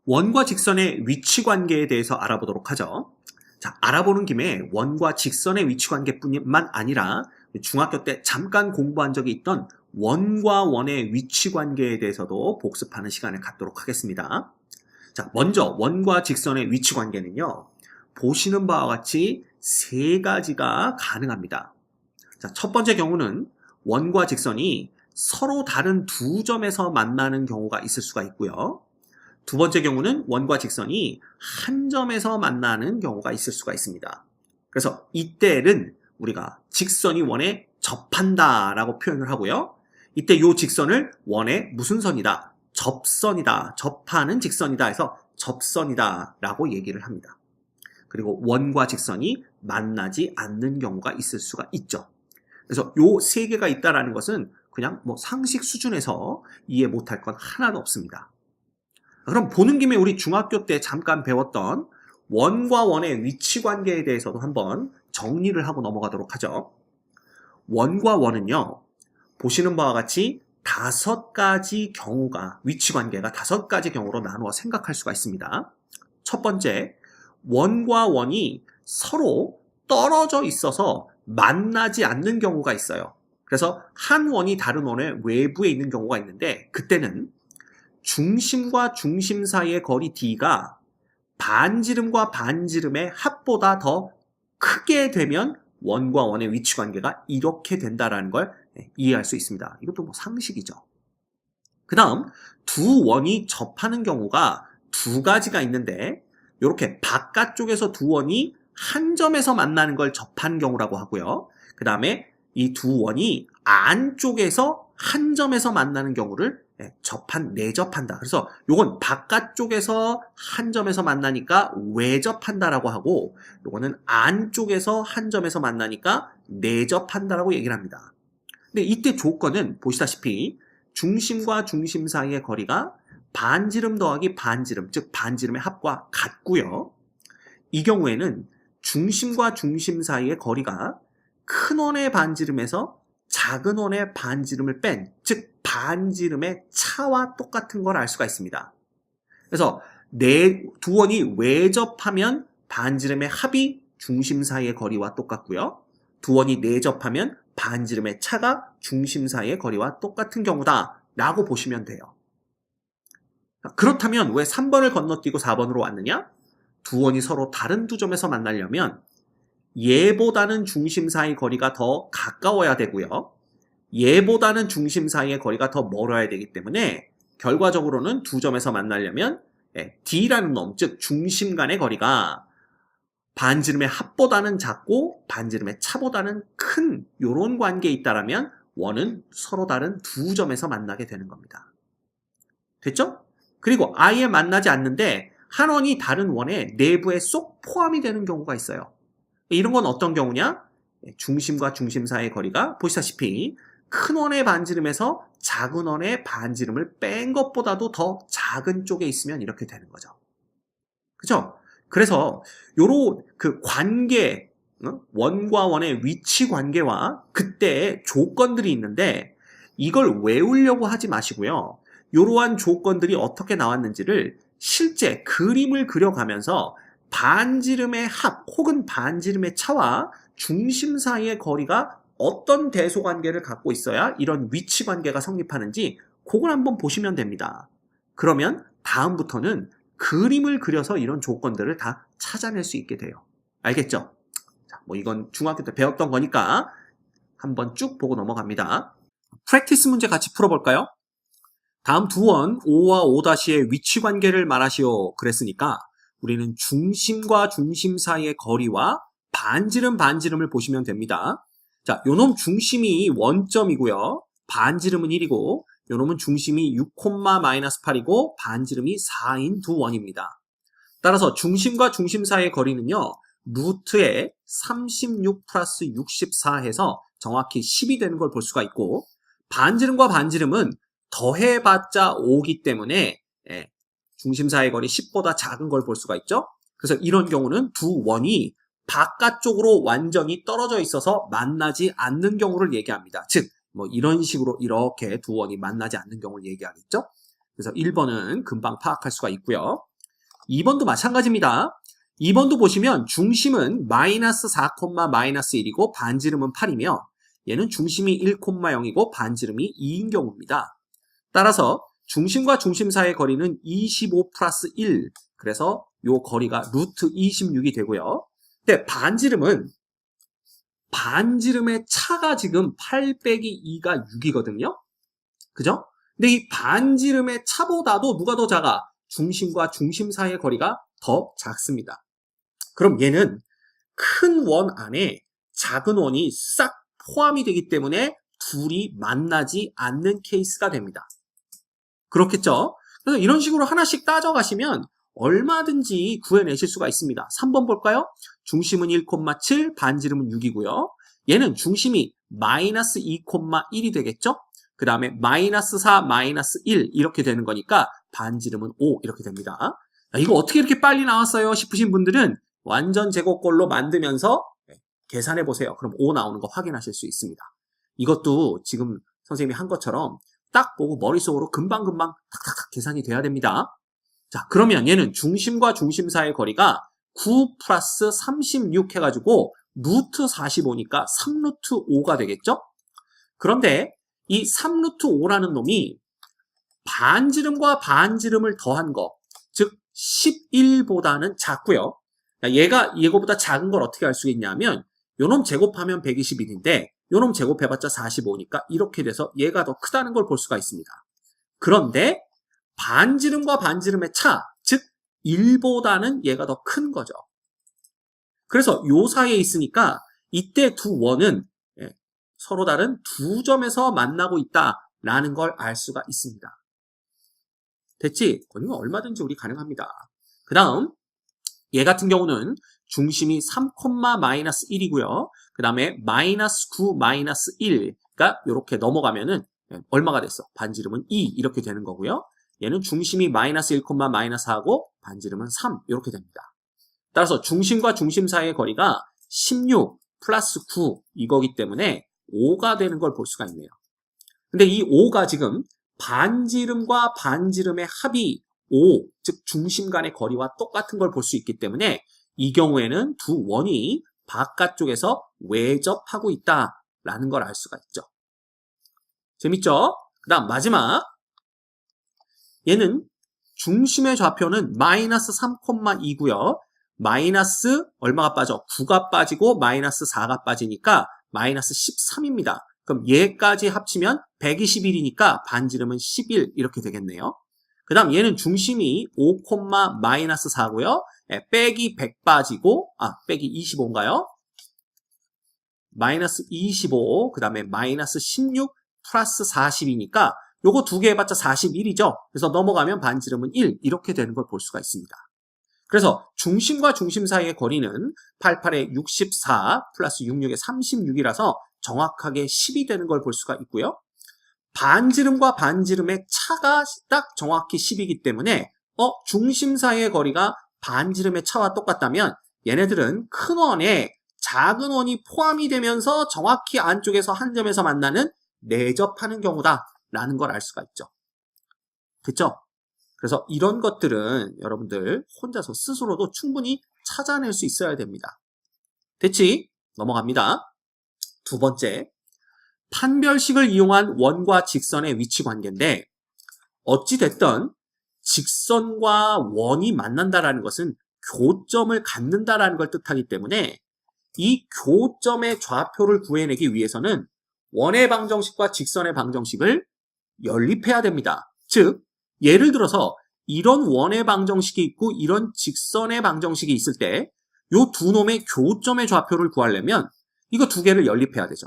원과 직선의 위치 관계에 대해서 알아보도록 하죠. 자, 알아보는 김에 원과 직선의 위치 관계뿐만 아니라 중학교 때 잠깐 공부한 적이 있던 원과 원의 위치 관계에 대해서도 복습하는 시간을 갖도록 하겠습니다. 자, 먼저 원과 직선의 위치 관계는요. 보시는 바와 같이 세 가지가 가능합니다. 자, 첫 번째 경우는 원과 직선이 서로 다른 두 점에서 만나는 경우가 있을 수가 있고요. 두 번째 경우는 원과 직선이 한 점에서 만나는 경우가 있을 수가 있습니다. 그래서 이때는 우리가 직선이 원에 접한다 라고 표현을 하고요. 이때 이 직선을 원에 무슨 선이다? 접선이다. 접하는 직선이다 해서 접선이다 라고 얘기를 합니다. 그리고 원과 직선이 만나지 않는 경우가 있을 수가 있죠. 그래서 요 세 개가 있다라는 것은 그냥 뭐 상식 수준에서 이해 못할 건 하나도 없습니다. 그럼 보는 김에 우리 중학교 때 잠깐 배웠던 원과 원의 위치 관계에 대해서도 한번 정리를 하고 넘어가도록 하죠. 원과 원은요, 보시는 바와 같이 다섯 가지 경우가, 위치 관계가 다섯 가지 경우로 나누어 생각할 수가 있습니다. 첫 번째, 원과 원이 서로 떨어져 있어서 만나지 않는 경우가 있어요. 그래서 한 원이 다른 원의 외부에 있는 경우가 있는데, 그때는 중심과 중심 사이의 거리 D가 반지름과 반지름의 합보다 더 크게 되면 원과 원의 위치 관계가 이렇게 된다는 걸 이해할 수 있습니다. 이것도 뭐 상식이죠. 그 다음 두 원이 접하는 경우가 두 가지가 있는데 이렇게 바깥쪽에서 두 원이 한 점에서 만나는 걸 접한 경우라고 하고요. 그 다음에 이 두 원이 안쪽에서 한 점에서 만나는 경우를 내접한다. 그래서 요건 바깥쪽에서 한 점에서 만나니까 외접한다라고 하고 요거는 안쪽에서 한 점에서 만나니까 내접한다라고 얘기를 합니다. 근데 이때 조건은 보시다시피 중심과 중심 사이의 거리가 반지름 더하기 반지름, 즉 반지름의 합과 같고요. 이 경우에는 중심과 중심 사이의 거리가 큰 원의 반지름에서 작은 원의 반지름을 뺀, 즉 반지름의 차와 똑같은 걸 알 수가 있습니다. 그래서 두 원이 외접하면 반지름의 합이 중심 사이의 거리와 똑같고요. 두 원이 내접하면 반지름의 차가 중심 사이의 거리와 똑같은 경우다 라고 보시면 돼요. 그렇다면 왜 3번을 건너뛰고 4번으로 왔느냐? 두 원이 서로 다른 두 점에서 만나려면 얘보다는 중심 사이 거리가 더 가까워야 되고요. 얘보다는 중심 사이의 거리가 더 멀어야 되기 때문에 결과적으로는 두 점에서 만나려면 D라는 놈, 즉 중심 간의 거리가 반지름의 합보다는 작고 반지름의 차보다는 큰 이런 관계에 있다라면 원은 서로 다른 두 점에서 만나게 되는 겁니다. 됐죠? 그리고 아예 만나지 않는데 한 원이 다른 원의 내부에 쏙 포함이 되는 경우가 있어요. 이런 건 어떤 경우냐? 중심과 중심 사이의 거리가 보시다시피 큰 원의 반지름에서 작은 원의 반지름을 뺀 것보다도 더 작은 쪽에 있으면 이렇게 되는 거죠. 그죠? 그래서 요런 그 관계, 원과 원의 위치 관계와 그때의 조건들이 있는데 이걸 외우려고 하지 마시고요. 이러한 조건들이 어떻게 나왔는지를 실제 그림을 그려가면서 반지름의 합 혹은 반지름의 차와 중심 사이의 거리가 어떤 대소관계를 갖고 있어야 이런 위치 관계가 성립하는지 그걸 한번 보시면 됩니다. 그러면 다음부터는 그림을 그려서 이런 조건들을 다 찾아낼 수 있게 돼요. 알겠죠? 자, 뭐 이건 중학교 때 배웠던 거니까 한번 쭉 보고 넘어갑니다. 프랙티스 문제 같이 풀어볼까요? 다음 두 원 5와 5-의 위치 관계를 말하시오 그랬으니까 우리는 중심과 중심 사이의 거리와 반지름을 보시면 됩니다. 자, 요놈 중심이 원점이고요. 반지름은 1이고 요놈은 중심이 6,-8이고 반지름이 4인 두 원입니다. 따라서 중심과 중심 사이의 거리는요. 루트에 36 플러스 64 해서 정확히 10이 되는 걸 볼 수가 있고 반지름과 반지름은 더해봤자 5기 때문에 중심 사이의 거리 10보다 작은 걸 볼 수가 있죠. 그래서 이런 경우는 두 원이 바깥쪽으로 완전히 떨어져 있어서 만나지 않는 경우를 얘기합니다. 즉, 뭐 이런 식으로 이렇게 두 원이 만나지 않는 경우를 얘기하겠죠. 그래서 1번은 금방 파악할 수가 있고요. 2번도 마찬가지입니다. 2번도 보시면 중심은 마이너스 4, 마이너스 1이고 반지름은 8이며 얘는 중심이 1, 0이고 반지름이 2인 경우입니다. 따라서 중심과 중심 사이의 거리는 25 플러스 1, 그래서 요 거리가 루트 26이 되고요. 근데 반지름의 차가 지금 8 빼기 2가 6이거든요. 그죠? 근데 이 반지름의 차보다도 누가 더 작아? 중심과 중심 사이의 거리가 더 작습니다. 그럼 얘는 큰 원 안에 작은 원이 싹 포함이 되기 때문에 둘이 만나지 않는 케이스가 됩니다. 그렇겠죠? 그래서 이런 식으로 하나씩 따져가시면 얼마든지 구해내실 수가 있습니다. 3번 볼까요? 중심은 1,7, 반지름은 6이고요. 얘는 중심이 마이너스 2,1이 되겠죠? 그 다음에 마이너스 4, 마이너스 1 이렇게 되는 거니까 반지름은 5 이렇게 됩니다. 이거 어떻게 이렇게 빨리 나왔어요? 싶으신 분들은 완전 제곱꼴로 만들면서 계산해 보세요. 그럼 5 나오는 거 확인하실 수 있습니다. 이것도 지금 선생님이 한 것처럼 딱 보고 머릿속으로 금방금방 탁탁탁 계산이 돼야 됩니다. 자, 그러면 얘는 중심과 중심 사이의 거리가 9 플러스 36 해가지고 루트 45니까 3루트 5가 되겠죠? 그런데 이 3루트 5라는 놈이 반지름과 반지름을 더한 거, 즉 11보다는 작고요. 얘가 이거보다 작은 걸 어떻게 알 수 있냐면 요놈 제곱하면 121인데 요놈 제곱해봤자 45니까 이렇게 돼서 얘가 더 크다는 걸 볼 수가 있습니다. 그런데 반지름과 반지름의 차, 즉 1보다는 얘가 더 큰 거죠. 그래서 요 사이에 있으니까 이때 두 원은 서로 다른 두 점에서 만나고 있다라는 걸 알 수가 있습니다. 됐지? 이건 얼마든지 우리 가능합니다. 그 다음 얘 같은 경우는 중심이 3, 마이너스 1이고요. 그 다음에 마이너스 9, 마이너스 1가 이렇게 넘어가면은 얼마가 됐어? 반지름은 2 이렇게 되는 거고요. 얘는 중심이 마이너스 1, 마이너스 4하고 반지름은 3 이렇게 됩니다. 따라서 중심과 중심 사이의 거리가 16 플러스 9 이거기 때문에 5가 되는 걸 볼 수가 있네요. 근데 이 5가 지금 반지름과 반지름의 합이 5, 즉 중심 간의 거리와 똑같은 걸 볼 수 있기 때문에 이 경우에는 두 원이 바깥쪽에서 외접하고 있다라는 걸 알 수가 있죠. 재밌죠? 그 다음 마지막 얘는 중심의 좌표는 마이너스 3,2고요. 마이너스 얼마가 빠져? 9가 빠지고 마이너스 4가 빠지니까 마이너스 13입니다. 그럼 얘까지 합치면 121이니까 반지름은 11 이렇게 되겠네요. 그 다음 얘는 중심이 5, 마이너스 4고요. 빼기 100 빠지고 빼기 25인가요? 마이너스 25, 그 다음에 마이너스 16 플러스 40이니까 요거 두 개 해봤자 41이죠. 그래서 넘어가면 반지름은 1 이렇게 되는 걸 볼 수가 있습니다. 그래서 중심과 중심 사이의 거리는 88에 64 플러스 66에 36이라서 정확하게 10이 되는 걸 볼 수가 있고요. 반지름과 반지름의 차가 딱 정확히 10이기 때문에 중심 사이의 거리가 반지름의 차와 똑같다면 얘네들은 큰 원에 작은 원이 포함이 되면서 정확히 안쪽에서 한 점에서 만나는 내접하는 경우다라는 걸 알 수가 있죠. 됐죠? 그래서 이런 것들은 여러분들 혼자서 스스로도 충분히 찾아낼 수 있어야 됩니다. 됐지? 넘어갑니다. 두 번째, 판별식을 이용한 원과 직선의 위치 관계인데 어찌됐든 직선과 원이 만난다라는 것은 교점을 갖는다라는 걸 뜻하기 때문에 이 교점의 좌표를 구해내기 위해서는 원의 방정식과 직선의 방정식을 연립해야 됩니다. 즉 예를 들어서 이런 원의 방정식이 있고 이런 직선의 방정식이 있을 때 이 두 놈의 교점의 좌표를 구하려면 이거 두 개를 연립해야 되죠.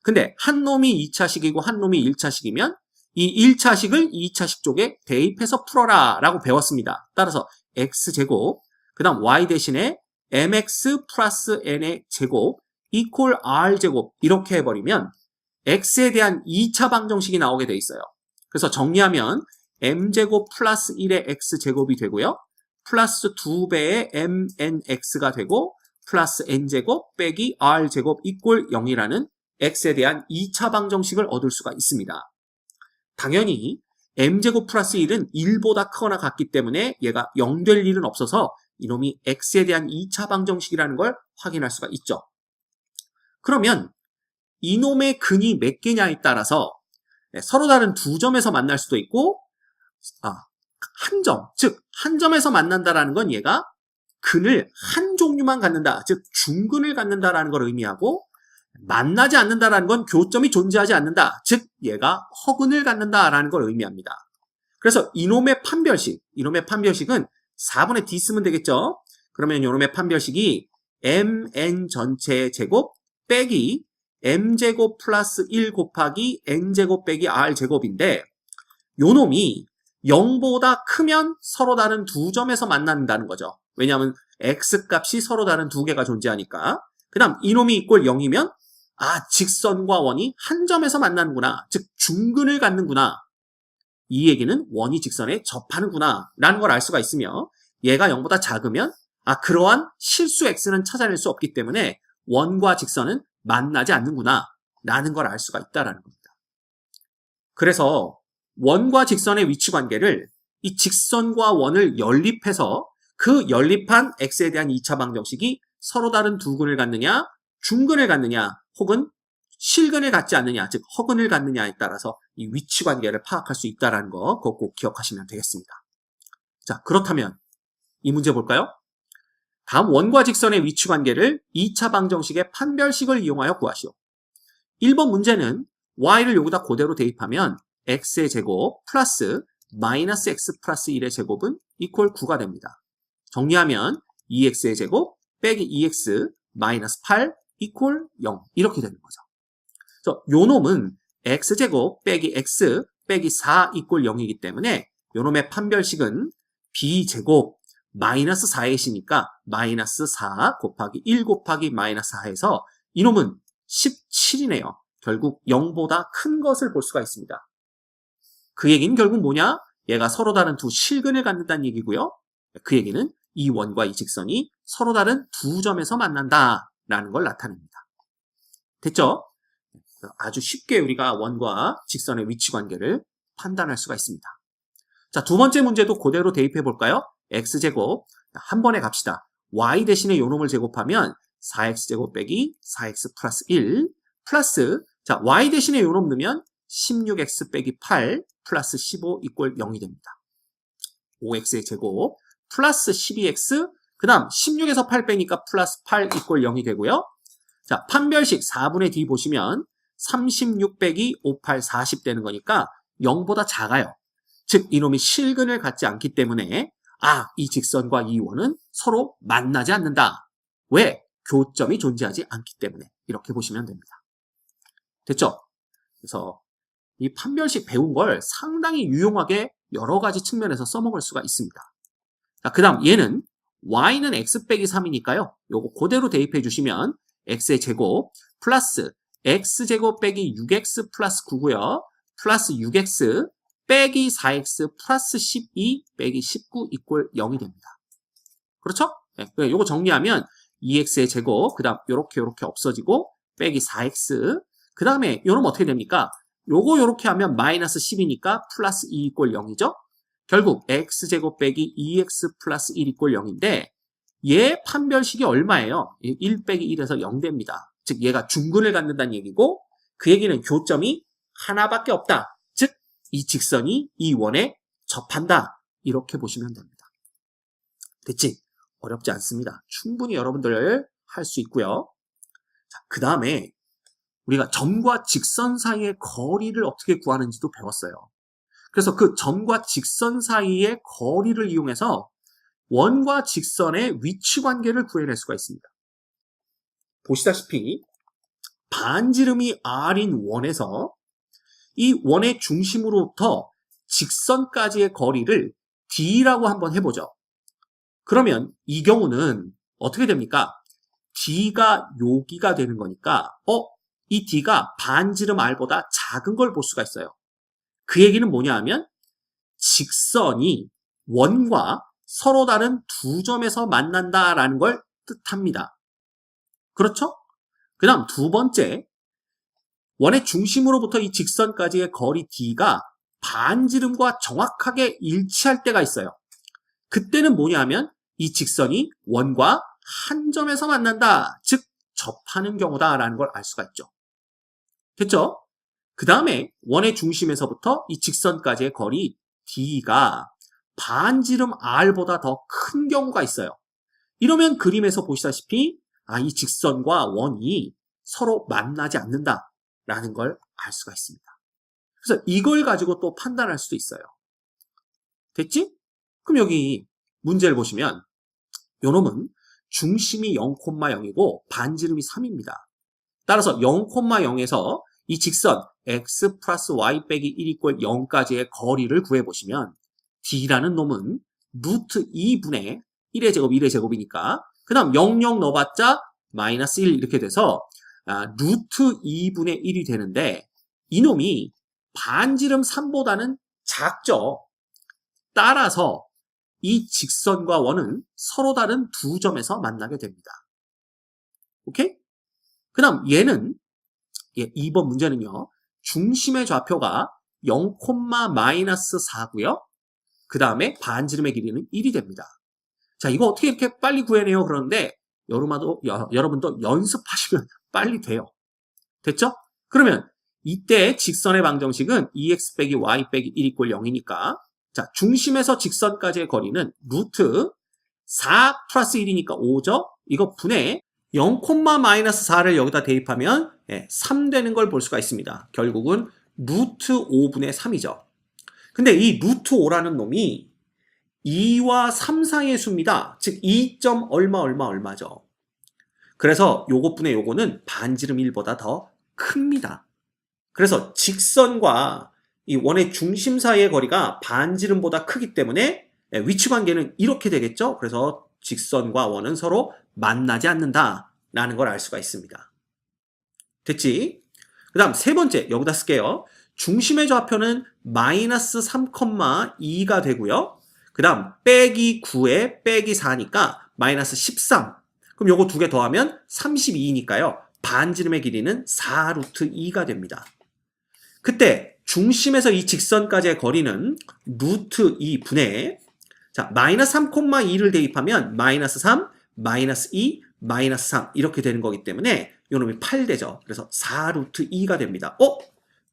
근데 한 놈이 2차식이고 한 놈이 1차식이면 이 1차식을 2차식 쪽에 대입해서 풀어라 라고 배웠습니다. 따라서 x제곱, 그 다음 y 대신에 mx 플러스 n의 제곱 이퀄 r제곱 이렇게 해버리면 x에 대한 2차 방정식이 나오게 돼 있어요. 그래서 정리하면 m제곱 플러스 1의 x제곱이 되고요. 플러스 2배의 mnx가 되고 플러스 n제곱 빼기 r제곱 이퀄 0이라는 x에 대한 2차 방정식을 얻을 수가 있습니다. 당연히 m제곱 플러스 1은 1보다 크거나 같기 때문에 얘가 0 될 일은 없어서 이놈이 x에 대한 2차 방정식이라는 걸 확인할 수가 있죠. 그러면 이놈의 근이 몇 개냐에 따라서 서로 다른 두 점에서 만날 수도 있고 한 점, 즉 한 점에서 만난다라는 건 얘가 근을 한 종류만 갖는다, 즉 중근을 갖는다라는 걸 의미하고, 만나지 않는다라는 건 교점이 존재하지 않는다, 즉 얘가 허근을 갖는다라는 걸 의미합니다. 그래서 이놈의 판별식은 4분의 d 쓰면 되겠죠. 그러면 이놈의 판별식이 mn 전체의 제곱 빼기 m제곱 플러스 1 곱하기 n제곱 빼기 r제곱인데, 요놈이 0보다 크면 서로 다른 두 점에서 만난다는 거죠. 왜냐하면 x값이 서로 다른 두 개가 존재하니까. 그 다음 이놈이 이꼴 0이면 직선과 원이 한 점에서 만나는구나, 즉 중근을 갖는구나, 이 얘기는 원이 직선에 접하는구나 라는 걸 알 수가 있으며, 얘가 0보다 작으면 그러한 실수 x는 찾아낼 수 없기 때문에 원과 직선은 만나지 않는구나 라는 걸 알 수가 있다는 겁니다. 그래서 원과 직선의 위치관계를 이 직선과 원을 연립해서 그 연립한 x에 대한 2차 방정식이 서로 다른 두 근을 갖느냐, 중근을 갖느냐, 혹은 실근을 갖지 않느냐, 즉 허근을 갖느냐에 따라서 이 위치관계를 파악할 수 있다는 거, 그거 꼭 기억하시면 되겠습니다. 자, 그렇다면 이 문제 볼까요? 다음 원과 직선의 위치관계를 2차 방정식의 판별식을 이용하여 구하시오. 1번 문제는 y를 여기다 그대로 대입하면 x의 제곱 플러스 마이너스 x 플러스 1의 제곱은 이퀄 9가 됩니다. 정리하면 2x의 제곱 빼기 2x 마이너스 8 이퀄 0 이렇게 되는 거죠. 그래서 요 놈은 x제곱 빼기 x 빼기 4 이퀄 0이기 때문에 요 놈의 판별식은 b제곱 마이너스 4의 시니까 마이너스 4 곱하기 1 곱하기 마이너스 4에서 이놈은 17이네요. 결국 0보다 큰 것을 볼 수가 있습니다. 그 얘기는 결국 뭐냐? 얘가 서로 다른 두 실근을 갖는다는 얘기고요. 그 얘기는 이 원과 이 직선이 서로 다른 두 점에서 만난다라는 걸 나타냅니다. 됐죠? 아주 쉽게 우리가 원과 직선의 위치관계를 판단할 수가 있습니다. 자, 두 번째 문제도 그대로 대입해 볼까요? x제곱 한 번에 갑시다. y 대신에 요 놈을 제곱하면 4x제곱 빼기 4x 플러스 1 플러스, 자, y 대신에 요 놈 넣으면 16x 빼기 8 플러스 15 이퀄 0이 됩니다. 5x의 제곱 플러스 12x, 그 다음 16에서 8 빼니까 플러스 8 이퀄 0이 되고요. 자, 판별식 4분의 d 보시면 36 빼기 58, 40 되는 거니까 0보다 작아요. 즉 이놈이 실근을 갖지 않기 때문에 이 직선과 이 원은 서로 만나지 않는다. 왜? 교점이 존재하지 않기 때문에. 이렇게 보시면 됩니다. 됐죠? 그래서 이 판별식 배운 걸 상당히 유용하게 여러 가지 측면에서 써먹을 수가 있습니다. 자, 그 다음 얘는 y는 x 빼기 3이니까요. 요거 그대로 대입해 주시면 x의 제곱 플러스 x제곱 빼기 6x 플러스 9고요. 플러스 6x 빼기 4x 플러스 12 빼기 19 이퀄 0이 됩니다. 그렇죠? 네, 요거 정리하면 2x의 제곱, 그 다음 요렇게 없어지고 빼기 4x, 그 다음에 요놈 어떻게 됩니까? 요렇게 하면 마이너스 10이니까 플러스 2 이퀄 0이죠? 결국 x제곱 빼기 2x 플러스 1 이퀄 0인데 얘 판별식이 얼마예요? 1 빼기 1에서 0 됩니다. 즉 얘가 중근을 갖는다는 얘기고, 그 얘기는 교점이 하나밖에 없다. 즉 이 직선이 이 원에 접한다. 이렇게 보시면 됩니다. 됐지? 어렵지 않습니다. 충분히 여러분들 할 수 있고요. 자, 그 다음에 우리가 점과 직선 사이의 거리를 어떻게 구하는지도 배웠어요. 그래서 그 점과 직선 사이의 거리를 이용해서 원과 직선의 위치관계를 구해낼 수가 있습니다. 보시다시피 반지름이 r인 원에서 이 원의 중심으로부터 직선까지의 거리를 d라고 한번 해보죠. 그러면 이 경우는 어떻게 됩니까? d가 여기가 되는 거니까 이 d가 반지름 r보다 작은 걸 볼 수가 있어요. 그 얘기는 뭐냐 하면 직선이 원과 서로 다른 두 점에서 만난다라는 걸 뜻합니다. 그렇죠? 그 다음 두 번째, 원의 중심으로부터 이 직선까지의 거리 d가 반지름과 정확하게 일치할 때가 있어요. 그때는 뭐냐 하면 이 직선이 원과 한 점에서 만난다. 즉 접하는 경우다라는 걸 알 수가 있죠. 됐죠? 그 다음에 원의 중심에서부터 이 직선까지의 거리 D가 반지름 R보다 더 큰 경우가 있어요. 이러면 그림에서 보시다시피 이 직선과 원이 서로 만나지 않는다라는 걸 알 수가 있습니다. 그래서 이걸 가지고 또 판단할 수도 있어요. 됐지? 그럼 여기 문제를 보시면 요 놈은 중심이 0,0이고 반지름이 3입니다. 따라서 0,0에서 이 직선 x 플러스 y 빼기 1 이퀄 0까지의 거리를 구해보시면 D라는 놈은 루트 2분의 1의 제곱 1의 제곱이니까 그 다음 00 넣어봤자 마이너스 1 이렇게 돼서 루트 2분의 1이 되는데 이놈이 반지름 3보다는 작죠. 따라서 이 직선과 원은 서로 다른 두 점에서 만나게 됩니다. 오케이? 그 다음 얘는 2번 문제는요. 중심의 좌표가 0,-4고요. 그 다음에 반지름의 길이는 1이 됩니다. 자, 이거 어떻게 이렇게 빨리 구해내요? 그러는데 여러분도 연습하시면 빨리 돼요. 됐죠? 그러면 이때 직선의 방정식은 2x 빼기 y 빼기 1 이퀄 0이니까 자, 중심에서 직선까지의 거리는 루트 4 플러스 1이니까 5죠? 이거 분의 0,-4를 여기다 대입하면 3 되는 걸 볼 수가 있습니다. 결국은 루트 5분의 3이죠. 근데 이 루트 5라는 놈이 2와 3 사이의 수입니다. 즉 2점 얼마죠. 그래서 요것 분의 요거는 반지름 1보다 더 큽니다. 그래서 직선과 이 원의 중심 사이의 거리가 반지름보다 크기 때문에 위치관계는 이렇게 되겠죠. 그래서 직선과 원은 서로 만나지 않는다라는 걸 알 수가 있습니다. 됐지? 그 다음 세 번째 여기다 쓸게요. 중심의 좌표는 마이너스 3,2가 되고요. 그 다음 빼기 9에 빼기 4니까 마이너스 13. 그럼 요거 두 개 더하면 32니까요. 반지름의 길이는 4 루트 2가 됩니다. 그때 중심에서 이 직선까지의 거리는 루트 2분의 자 마이너스 3,2를 대입하면 마이너스 3, 마이너스 2, 마이너스 3 이렇게 되는 거기 때문에 요놈이 8 되죠. 그래서 4 루트 2가 됩니다.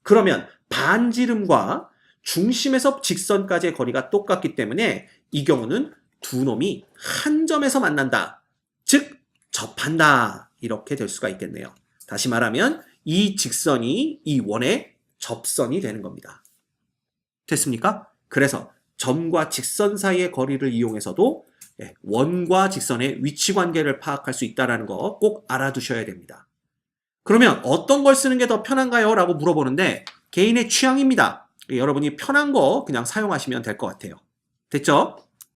그러면 반지름과 중심에서 직선까지의 거리가 똑같기 때문에 이 경우는 두 놈이 한 점에서 만난다. 즉 접한다. 이렇게 될 수가 있겠네요. 다시 말하면 이 직선이 이 원의 접선이 되는 겁니다. 됐습니까? 그래서 점과 직선 사이의 거리를 이용해서도 원과 직선의 위치 관계를 파악할 수 있다는 거 꼭 알아두셔야 됩니다. 그러면 어떤 걸 쓰는 게 더 편한가요? 라고 물어보는데 개인의 취향입니다. 여러분이 편한 거 그냥 사용하시면 될 것 같아요. 됐죠?